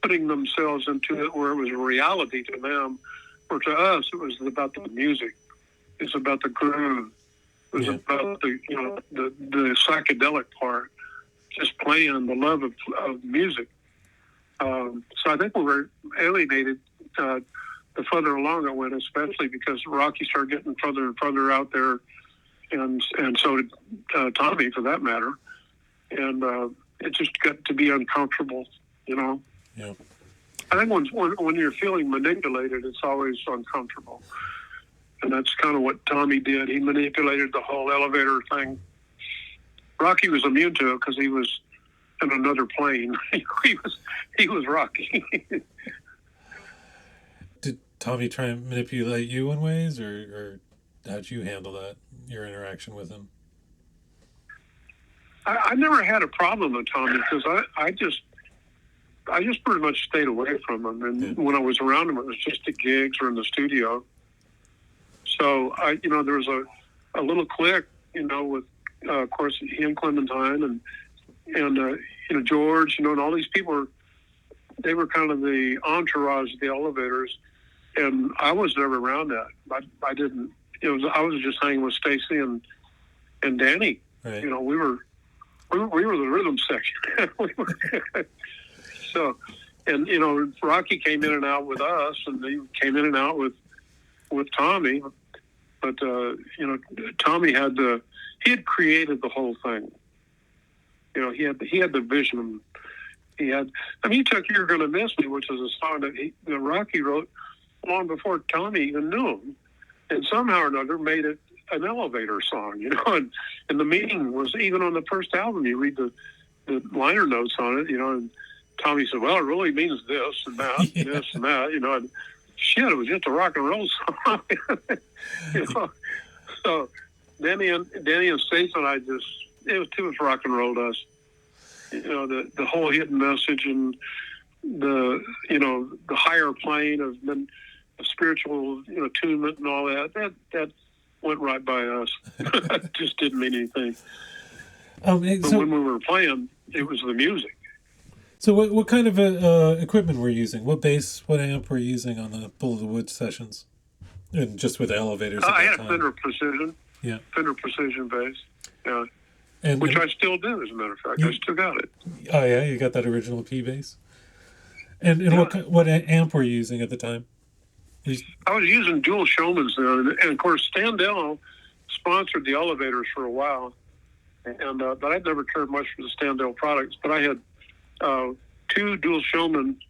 putting themselves into it where it was a reality to them, or to us, it was about the music. It's about the groove. It was about the psychedelic part, just playing the love of music. So I think we were alienated the further along it went, especially because Rocky started getting further and further out there, and so did Tommy, for that matter. And it just got to be uncomfortable, Yeah. I think when you're feeling manipulated, it's always uncomfortable. And that's kind of what Tommy did. He manipulated the whole elevator thing. Rocky was immune to it because he was in another plane. he was Rocky. Did Tommy try and manipulate you in ways, or how'd you handle that, your interaction with him? I never had a problem with Tommy because I just pretty much stayed away from him. And when I was around him, it was just at gigs or in the studio. So there was a little clique, with, of course, he and Clementine and George, and all these people they were kind of the entourage of the elevators, and I was never around that. I didn't. I was just hanging with Stacy and Danny. Right. We were the rhythm section. So, And, Rocky came in and out with us, and he came in and out with Tommy. But, Tommy he had created the whole thing. He had the vision. He took "You're Gonna Miss Me," which is a song that Rocky wrote long before Tommy even knew him, and somehow or another made it an elevator song, and the meaning was even on the first album. You read the liner notes on it, and Tommy said, "Well, it really means this and that, Yeah. this and that," and shit, it was just a rock and roll song, So Denny and Stace and I it was too much rock and roll to us. The whole hidden message and the higher plane of spiritual attunement and all that went right by us. It just didn't mean anything. But when we were playing, it was the music. So what kind of equipment were you using? What bass, what amp were you using on the Bull of the Woods sessions? And just with elevators at I that had time. a Fender Precision. Yeah. Fender Precision bass. Yeah. And I still do, as a matter of fact. I still got it. Oh, yeah? You got that original P bass? And what amp were you using at the time? I was using dual Showmans then. And, of course, Standell sponsored the elevators for a while. And but I'd never cared much for the Standell products. But I had 2 dual Showman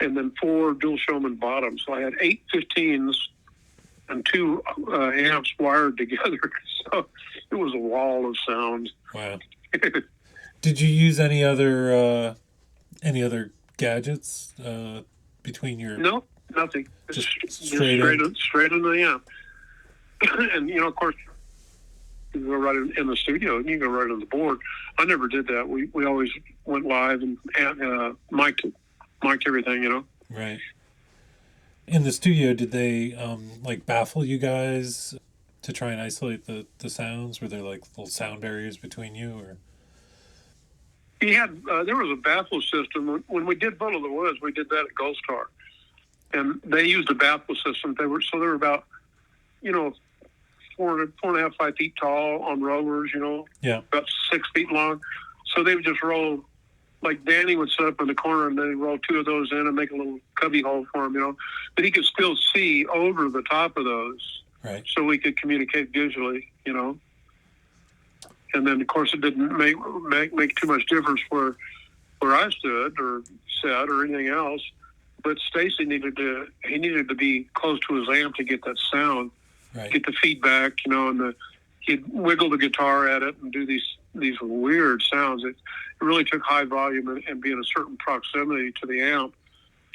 and then 4 dual Showman bottoms. So I had 8 15s and 2 amps wired together. So it was a wall of sound. Wow. Did you use any other gadgets between your? No, nothing. Just straight in the amp. And of course, you go right in the studio and you go right on the board. I never did that. We always went live and mic'd everything. Right. In the studio, did they baffle you guys to try and isolate the sounds? Were there little sound barriers between you, or? He had there was a baffle system when we did Bull of the Woods. We did that at Gold Star, and they used a baffle system. They were about 4.5, 5 feet tall on rollers. Yeah, about 6 feet long. So they would just roll. Like Danny would set up in the corner and then roll 2 of those in and make a little cubby hole for him, But he could still see over the top of those. right. So we could communicate visually, And then, of course, it didn't make too much difference where I stood or sat or anything else. But Stacy needed to be close to his amp to get that sound, Right. get the feedback, and he'd wiggle the guitar at it and do these weird sounds. It really took high volume and be in a certain proximity to the amp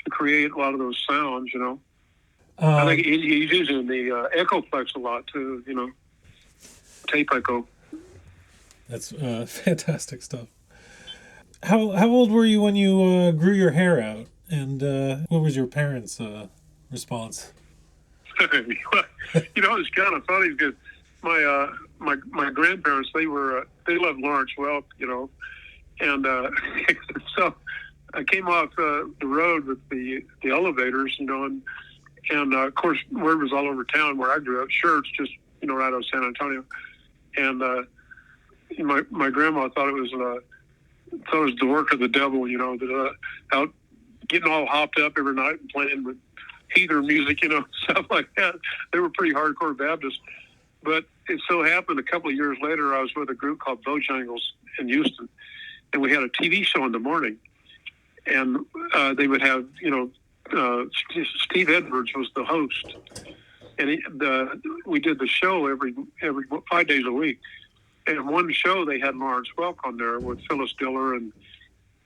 to create a lot of those sounds, I think he's using the Echoplex a lot too, tape echo. That's fantastic stuff. How old were you when you grew your hair out, and what was your parents' response? It's kind of funny because my grandparents, they loved Lawrence Welk, and so I came off the road with the elevators, and of course word was all over town where I grew up. Sure, it's just right out of San Antonio, and my grandma thought it was the work of the devil, that out getting all hopped up every night and playing with heather music, stuff like that. They were pretty hardcore Baptists. But it so happened a couple of years later, I was with a group called Bojangles in Houston, and we had a TV show in the morning. And they would have, Steve Edwards was the host. And we did the show every 5 days a week. And one show, they had Lawrence Welk on there with Phyllis Diller and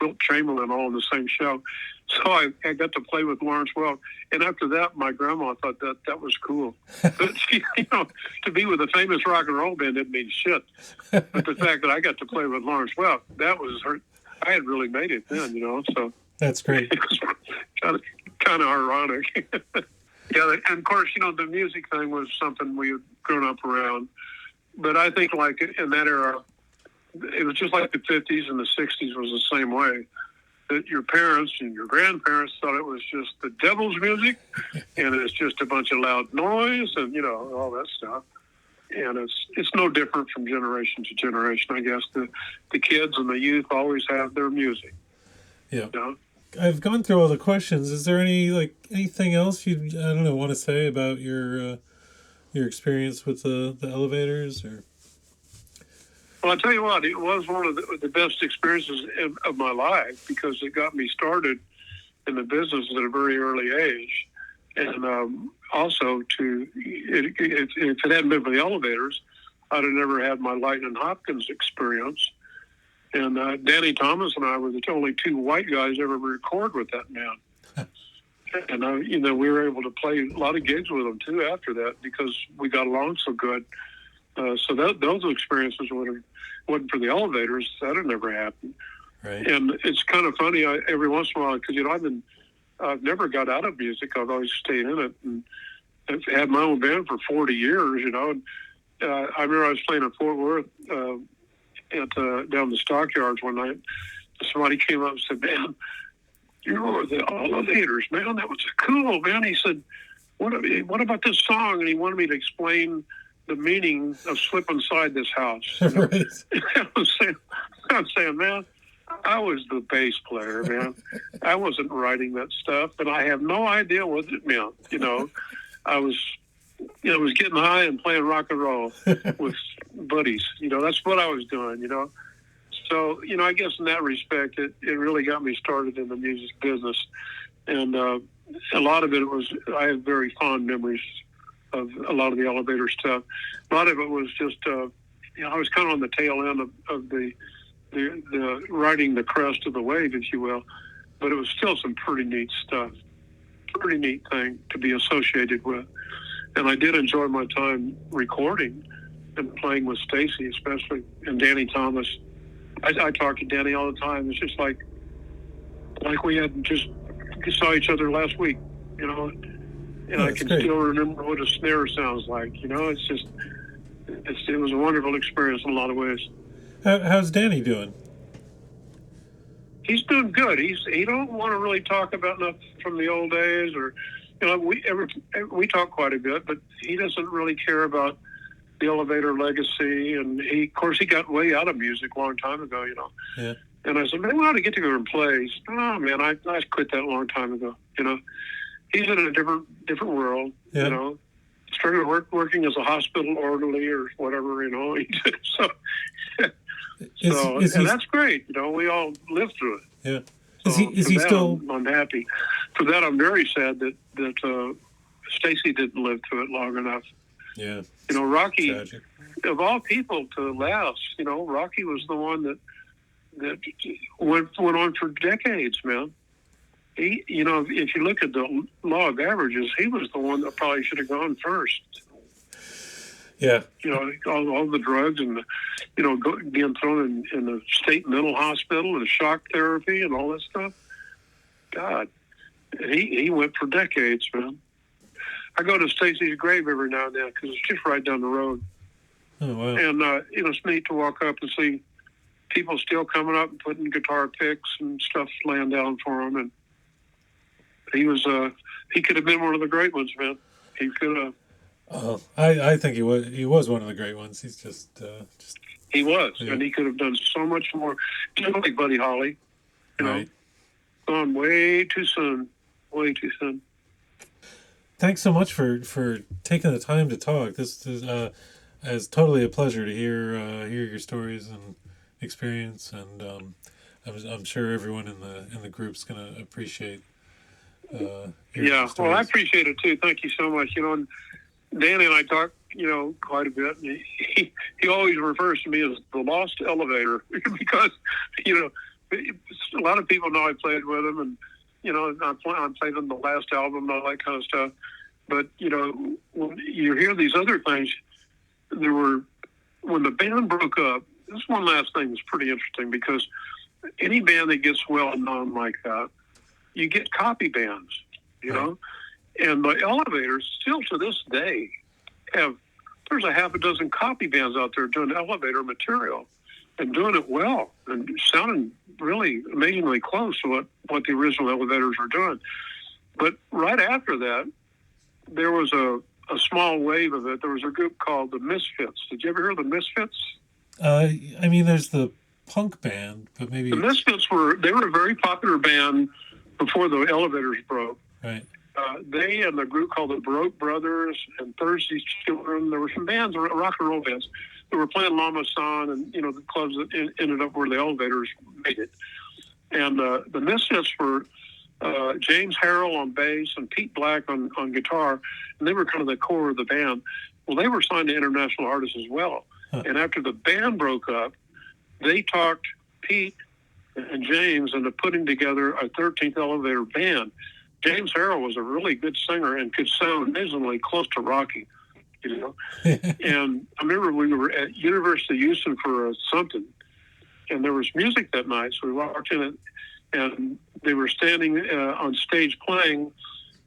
Wilt Chamberlain all in the same show. So I got to play with Lawrence Welk. And after that, my grandma thought that was cool. But, to be with a famous rock and roll band didn't mean shit. But the fact that I got to play with Lawrence Welk, that was her. I had really made it then, so. That's great. It was kind of ironic. Yeah, and of course, the music thing was something we had grown up around. But I think like in that era, it was just like the 50s and the 60s was the same way. That your parents and your grandparents thought it was just the devil's music, and it's just a bunch of loud noise and all that stuff. And it's no different from generation to generation. I guess the kids and the youth always have their music. Yeah. I've gone through all the questions. Is there anything else you I don't know want to say about your experience with the elevators or? Well, I tell you what, it was one of the best experiences of my life because it got me started in the business at a very early age. And also, if it hadn't been for the elevators, I'd have never had my Lightning Hopkins experience. And Danny Thomas and I were the only two white guys ever record with that man. And we were able to play a lot of gigs with him too after that because we got along so good. So those experiences wasn't for the elevators. That had never happened. Right. And it's kind of funny every once in a while because I've never got out of music. I've always stayed in it, and I've had my own band for 40 years. And I remember I was playing in Fort Worth down the stockyards one night. Somebody came up and said, "Man, you're the elevators, man. That was cool, man." He said, "What about this song?" And he wanted me to explain the meaning of "Slip Inside This House." Right. I was saying, man, I was the bass player, man. I wasn't writing that stuff, and I have no idea what it meant. I was getting high and playing rock and roll with buddies. That's what I was doing. So, I guess in that respect, it really got me started in the music business, and a lot of it I have very fond memories of a lot of the elevator stuff. A lot of it was just, I was kind of on the tail end of the riding the crest of the wave, if you will, but it was still some pretty neat stuff, pretty neat thing to be associated with. And I did enjoy my time recording and playing with Stacy, especially, and Danny Thomas. I talk to Danny all the time. It's just like we had just saw each other last week, and I can still remember what a snare sounds like. It was a wonderful experience in a lot of ways. How's Danny doing? He's doing good. He don't want to really talk about nothing from the old days, or we talk quite a bit, but he doesn't really care about the elevator legacy. And he got way out of music a long time ago. Yeah. And I said, man, we ought to get together and play. He said, oh man, I quit that a long time ago. He's in a different world. Yeah. Started working as a hospital orderly or whatever. And that's great. We all lived through it. Yeah. So is he still? I'm happy. For that, I'm very sad that Stacy didn't live through it long enough. Yeah. Rocky, tragic. Of all people to last, Rocky was the one that went on for decades, man. He, if you look at the law of averages, he was the one that probably should have gone first. Yeah. All the drugs and being thrown in the state mental hospital and shock therapy and all that stuff. God, he went for decades, man. I go to Stacy's grave every now and then because it's just right down the road. Oh, wow. And, it's neat to walk up and see people still coming up and putting guitar picks and stuff laying down for him. And he could have been one of the great ones, man. He could have. Oh, I think he was one of the great ones. He's just he was, yeah. And he could have done so much more. Just like Buddy Holly, right. Gone way too soon. Thanks so much for taking the time to talk. This is totally a pleasure to hear your stories and experience, and I'm sure everyone in the group's gonna appreciate. Yeah, well, I appreciate it too. Thank you so much. And Danny and I talk, quite a bit. And he always refers to me as the lost elevator because, a lot of people know I played with him, and I played on the last album and all that kind of stuff. But when you hear these other things, when the band broke up. This one last thing is pretty interesting because any band that gets well known like that, you get copy bands, know. And the elevators still to this day there's a half a dozen copy bands out there doing elevator material and doing it well and sounding really amazingly close to what the original elevators were doing. But right after that, there was a small wave of it. There was a group called the Misfits. Did you ever hear of the Misfits? There's the punk band, but maybe the Misfits were a very popular band before the elevators broke. Right. They and the group called the Baroque Brothers and Thursday's Children. There were some bands, rock and roll bands, that were playing Lama San and the clubs that ended up where the elevators made it. And the Misfits were James Harrell on bass and Pete Black on guitar, and they were kind of the core of the band. Well, they were signed to international artists as well. Huh. And after the band broke up, they talked Pete and James into putting together a 13th Elevator band. James Harrell was a really good singer and could sound amazingly close to Rocky, And I remember we were at University of Houston for something, and there was music that night. So we walked in, and they were standing on stage playing,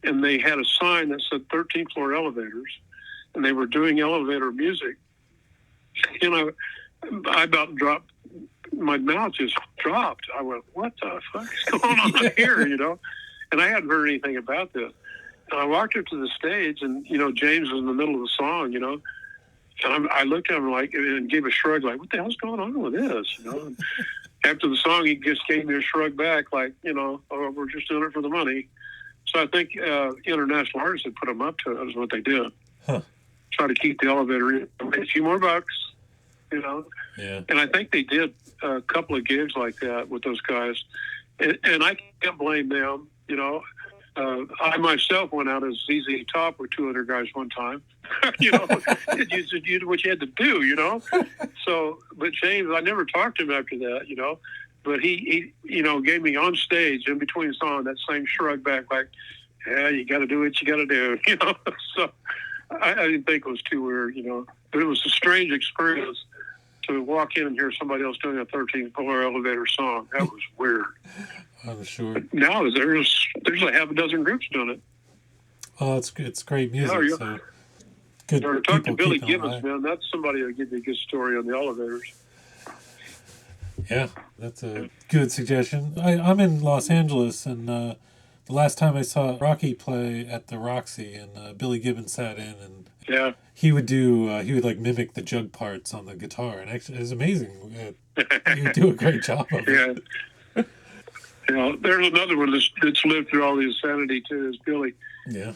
and they had a sign that said 13th floor elevators, and they were doing elevator music. And I about dropped, my mouth just dropped. I went, what the fuck is going on here, And I hadn't heard anything about this. And I walked up to the stage, and, James was in the middle of the song, And I looked at him and gave a shrug, like, what the hell's going on with this, And after the song, he just gave me a shrug back, like, oh, we're just doing it for the money. So I think international artists had put them up to it, is what they did. Huh. Try to keep the elevator in. A few more bucks, Yeah. And I think they did a couple of gigs like that with those guys. And I can't blame them, I myself went out as ZZ Top with 200 guys one time. You did what you had to do, So, but James, I never talked to him after that, But he gave me on stage in between songs that same shrug back, like, yeah, you got to do what you got to do, So I didn't think it was too weird, But it was a strange experience to walk in and hear somebody else doing a 13th floor elevator song. That was weird. I'm sure. But now there's like half a dozen groups doing it. Oh, it's great music. So good. Or talk to Billy Gibbons, man. That's somebody that'll give you a good story on the elevators. Yeah, that's a good suggestion. I'm in Los Angeles, and the last time I saw Rocky play at the Roxy, and Billy Gibbons sat in, and yeah, he would like mimic the jug parts on the guitar, and actually, it was amazing. He would do a great job of it. There's another one that's lived through all the insanity too. Is Billy? Yeah.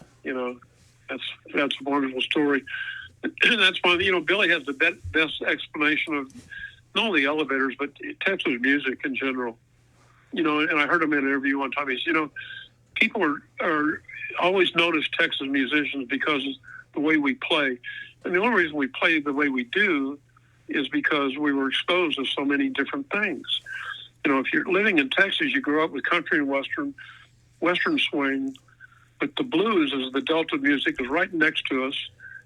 That's a wonderful story. And that's why Billy has the best explanation of not only elevators but Texas music in general. And I heard him in an interview one time. He said, people are always notice Texas musicians because of the way we play, and the only reason we play the way we do is because we were exposed to so many different things. If you're living in Texas, you grow up with country and western swing, but the blues is the Delta music is right next to us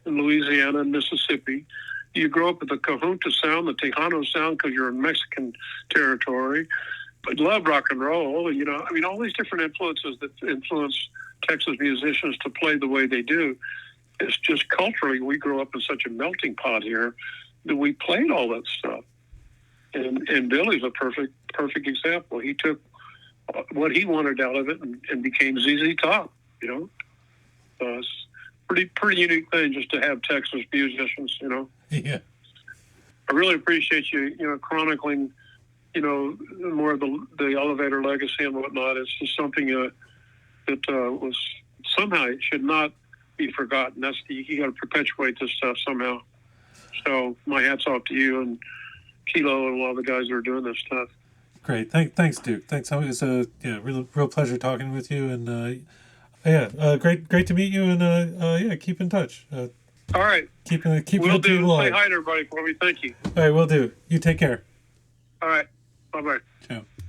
in Louisiana and Mississippi. You grow up with the Cajunta sound, the Tejano sound, because you're in Mexican territory, but love rock and roll. All these different influences that influence Texas musicians to play the way they do. It's just culturally, we grow up in such a melting pot here that we played all that stuff. And Billy's a perfect example. He took what he wanted out of it and became ZZ Top, So it's pretty unique thing just to have Texas musicians, Yeah. I really appreciate you, chronicling, more of the elevator legacy and whatnot. It's just something that was somehow it should not be forgotten. You got to perpetuate this stuff somehow. So my hat's off to you and Kilo and a lot of the guys that are doing this stuff. Great. Thanks, Duke. Thanks. It's a real pleasure talking with you. And great to meet you. And keep in touch. All right. Keep we'll do. Say hi to everybody for me. Thank you. All right, we'll do. You take care. All right. Bye-bye. Ciao.